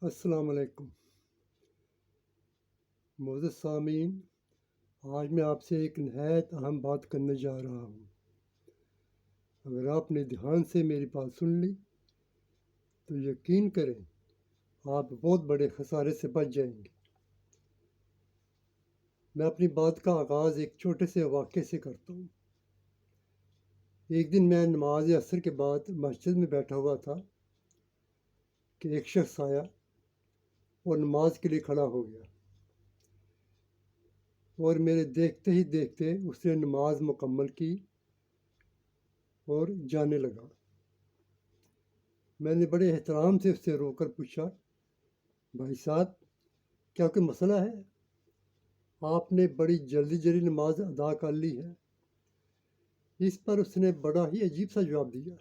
السلام علیکم معزز سامعین، آج میں آپ سے ایک نہایت اہم بات کرنے جا رہا ہوں۔ اگر آپ نے دھیان سے میری بات سن لی تو یقین کریں آپ بہت بڑے خسارے سے بچ جائیں گے۔ میں اپنی بات کا آغاز ایک چھوٹے سے واقعے سے کرتا ہوں۔ ایک دن میں نماز عصر کے بعد مسجد میں بیٹھا ہوا تھا کہ ایک شخص آیا اور نماز کے لیے کھڑا ہو گیا، اور میرے دیکھتے ہی دیکھتے اس نے نماز مکمل کی اور جانے لگا۔ میں نے بڑے احترام سے اس سے رو کر پوچھا، بھائی صاحب کیا کوئی مسئلہ ہے؟ آپ نے بڑی جلدی جلدی نماز ادا کر لی ہے۔ اس پر اس نے بڑا ہی عجیب سا جواب دیا،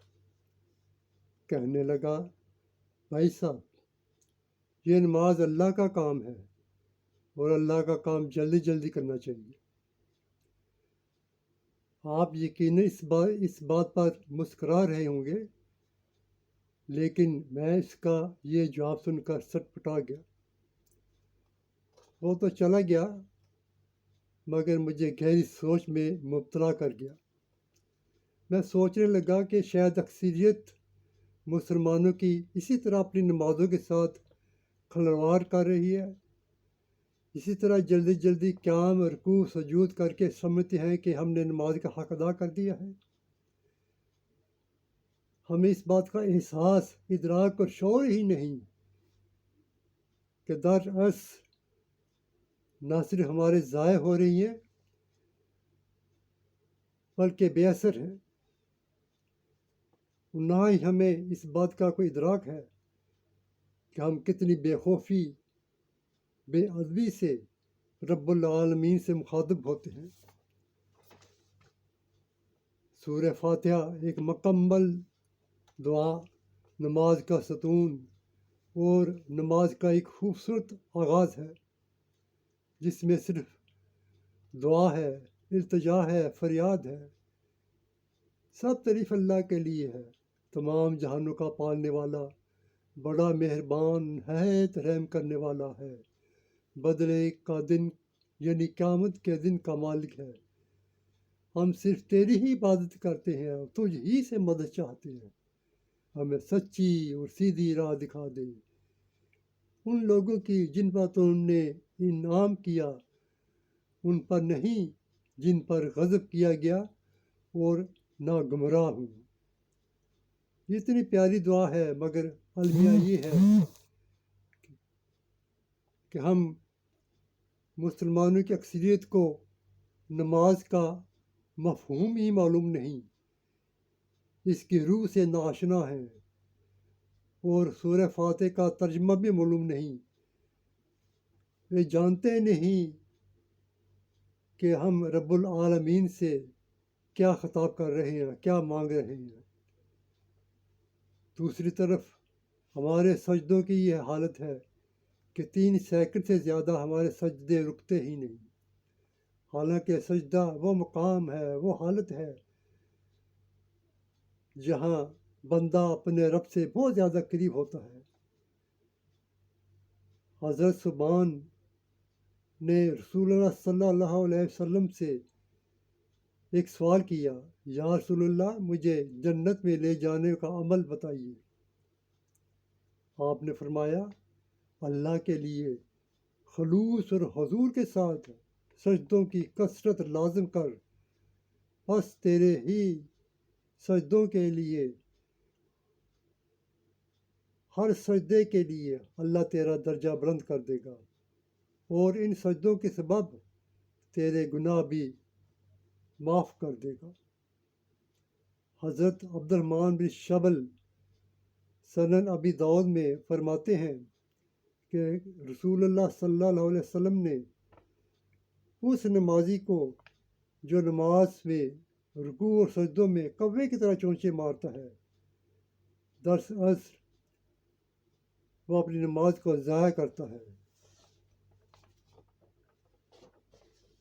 کہنے لگا، بھائی صاحب یہ نماز اللہ کا کام ہے اور اللہ کا کام جلدی جلدی کرنا چاہیے۔ آپ یقیناً اس بات پر مسکرا رہے ہوں گے، لیکن میں اس کا یہ جواب سن کر سٹ پٹا گیا۔ وہ تو چلا گیا مگر مجھے گہری سوچ میں مبتلا کر گیا۔ میں سوچنے لگا کہ شاید اکثریت مسلمانوں کی اسی طرح اپنی نمازوں کے ساتھ کھلواڑ کر رہی ہے، اسی طرح جلدی جلدی قیام رکوع سجود کر کے سمجھتے ہیں کہ ہم نے نماز کا حق ادا کر دیا ہے۔ ہمیں اس بات کا احساس، ادراک اور شعور ہی نہیں کہ دراصل نہ صرف ہمارے ضائع ہو رہی ہیں بلکہ بے اثر ہیں، نہ ہی ہمیں اس بات کا کوئی ادراک ہے کہ ہم کتنی بے خوفی، بے ادبی سے رب العالمین سے مخاطب ہوتے ہیں۔ سورہ فاتحہ ایک مکمل دعا، نماز کا ستون اور نماز کا ایک خوبصورت آغاز ہے، جس میں صرف دعا ہے، التجا ہے، فریاد ہے۔ سب تعریف اللہ کے لیے ہے، تمام جہانوں کا پالنے والا، بڑا مہربان، نہایت رحم کرنے والا ہے، بدلے کا دن یعنی قیامت کے دن کا مالک ہے۔ ہم صرف تیری ہی عبادت کرتے ہیں اور تجھ ہی سے مدد چاہتے ہیں، ہمیں سچی اور سیدھی راہ دکھا دے۔ ان لوگوں کی جن پر تم نے انعام کیا ان پر نہیں جن پر غضب کیا گیا، اور نہ گمراہ ہوں۔ یہ اتنی پیاری دعا ہے، مگر المیہ یہ ہے کہ ہم مسلمانوں کی اکثریت کو نماز کا مفہوم ہی معلوم نہیں، اس کی روح سے ناآشنا ہیں، اور سورہ فاتحہ کا ترجمہ بھی معلوم نہیں۔ وہ جانتے نہیں کہ ہم رب العالمین سے کیا خطاب کر رہے ہیں، کیا مانگ رہے ہیں۔ دوسری طرف ہمارے سجدوں کی یہ حالت ہے کہ 3 سیکنڈ سے زیادہ ہمارے سجدے رکتے ہی نہیں، حالانکہ سجدہ وہ مقام ہے، وہ حالت ہے جہاں بندہ اپنے رب سے بہت زیادہ قریب ہوتا ہے۔ حضرت ثوبان نے رسول اللہ صلی اللہ علیہ وسلم سے ایک سوال کیا، یا رسول اللہ مجھے جنت میں لے جانے کا عمل بتائیے۔ آپ نے فرمایا، اللہ کے لیے خلوص اور حضور کے ساتھ سجدوں کی کثرت لازم کر، بس تیرے ہی سجدوں کے لیے، ہر سجدے کے لیے اللہ تیرا درجہ بلند کر دے گا، اور ان سجدوں کے سبب تیرے گناہ بھی معاف کر دے گا۔ حضرت عبد الرحمن بن شبل سنن ابی داؤد میں فرماتے ہیں کہ رسول اللہ صلی اللہ علیہ وسلم نے اس نمازی کو جو نماز میں رکوع اور سجدوں میں کوے کی طرح چونچے مارتا ہے، دراصل وہ اپنی نماز کو ضائع کرتا ہے۔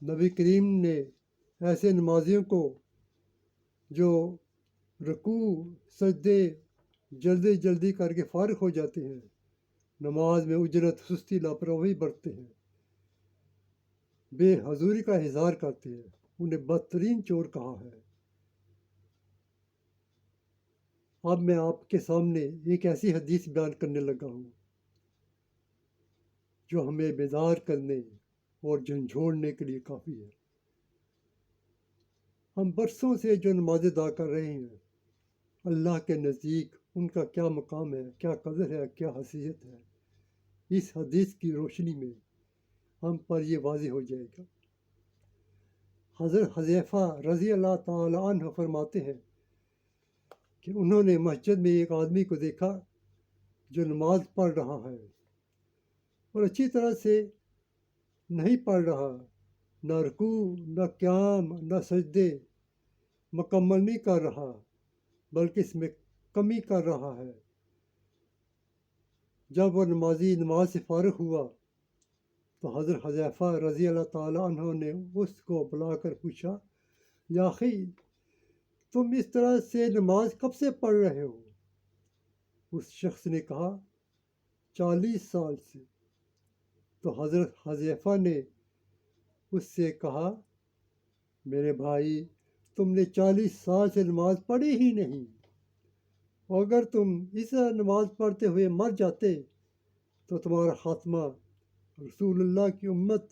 نبی کریم نے ایسے نمازیوں کو جو رکوع سجدے جلدی جلدی کر کے فارغ ہو جاتے ہیں، نماز میں اجرت سستی لاپرواہی برتتے ہیں، بے حضوری کا اظہار کرتے ہیں، انہیں بدترین چور کہا ہے۔ اب میں آپ کے سامنے ایک ایسی حدیث بیان کرنے لگا ہوں جو ہمیں بیدار کرنے اور جھنجھوڑنے کے لیے کافی ہے۔ ہم برسوں سے جو نمازیں ادا کر رہے ہیں، اللہ کے نزدیک ان کا کیا مقام ہے، کیا قدر ہے، کیا حیثیت ہے، اس حدیث کی روشنی میں ہم پر یہ واضح ہو جائے گا۔ حضرت حذیفہ رضی اللہ تعالی عنہ فرماتے ہیں کہ انہوں نے مسجد میں ایک آدمی کو دیکھا جو نماز پڑھ رہا ہے اور اچھی طرح سے نہیں پڑھ رہا، نہ رکوع، نہ قیام، نہ سجدے مکمل نہیں کر رہا، بلکہ اس میں کمی کر رہا ہے۔ جب وہ نمازی نماز سے فارغ ہوا تو حضرت حذیفہ رضی اللہ تعالیٰ عنہ نے اس کو بلا کر پوچھا، یا اخی، تم اس طرح سے نماز کب سے پڑھ رہے ہو؟ اس شخص نے کہا، 40 سال سے۔ تو حضرت حذیفہ نے اس سے کہا، میرے بھائی، تم نے 40 سال سے نماز پڑھی ہی نہیں، اور اگر تم اس نماز پڑھتے ہوئے مر جاتے تو تمہارا خاتمہ رسول اللہ کی امت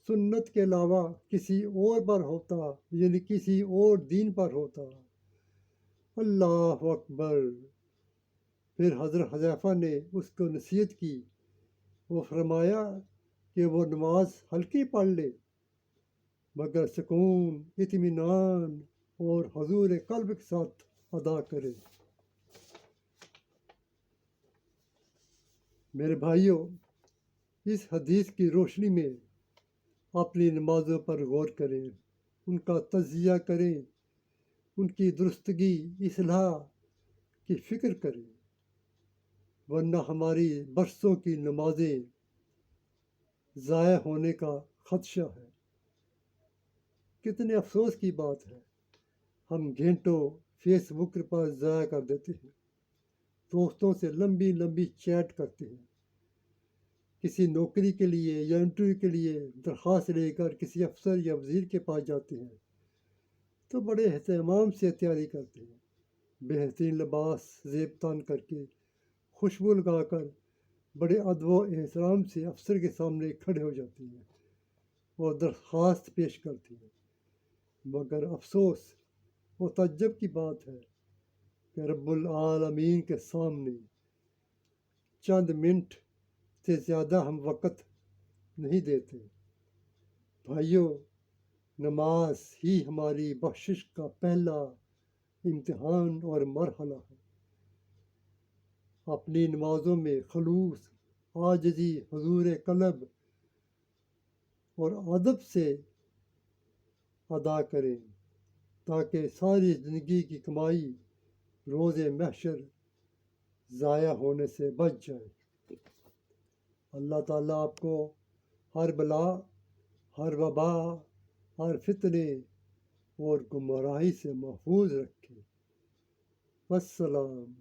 سنت کے علاوہ کسی اور پر ہوتا، یعنی کسی اور دین پر ہوتا۔ اللہ اکبر۔ پھر حضرت حذیفہ نے اس کو نصیحت کی، وہ فرمایا کہ وہ نماز ہلکی پڑھ لے، مگر سکون، اطمینان اور حضور قلب کے ساتھ ادا کرے۔ میرے بھائیوں، اس حدیث کی روشنی میں اپنی نمازوں پر غور کریں، ان کا تجزیہ کریں، ان کی درستگی، اصلاح کی فکر کریں، ورنہ ہماری برسوں کی نمازیں ضائع ہونے کا خدشہ ہے۔ کتنے افسوس کی بات ہے، ہم گھنٹوں فیس بک پر ضائع کر دیتے ہیں، دوستوں سے لمبی لمبی چیٹ کرتے ہیں، کسی نوکری کے لیے یا انٹرویو کے لیے درخواست لے کر کسی افسر یا وزیر کے پاس جاتے ہیں تو بڑے اہتمام سے تیاری کرتے ہیں، بہترین لباس زیب تان کر کے، خوشبو لگا کر بڑے ادب و احترام سے افسر کے سامنے کھڑے ہو جاتے ہیں اور درخواست پیش کرتے ہیں۔ مگر افسوس و تعجب کی بات ہے کہ رب العالمین کے سامنے چند منٹ سے زیادہ ہم وقت نہیں دیتے۔ بھائیوں، نماز ہی ہماری بخشش کا پہلا امتحان اور مرحلہ ہے۔ اپنی نمازوں میں خلوص، عاجزی، حضور قلب اور ادب سے ادا کریں تاکہ ساری زندگی کی کمائی روز محشر ضائع ہونے سے بچ جائے۔ اللہ تعالیٰ آپ کو ہر بلا، ہر وبا، ہر فتنے اور گمراہی سے محفوظ رکھے۔ والسلام۔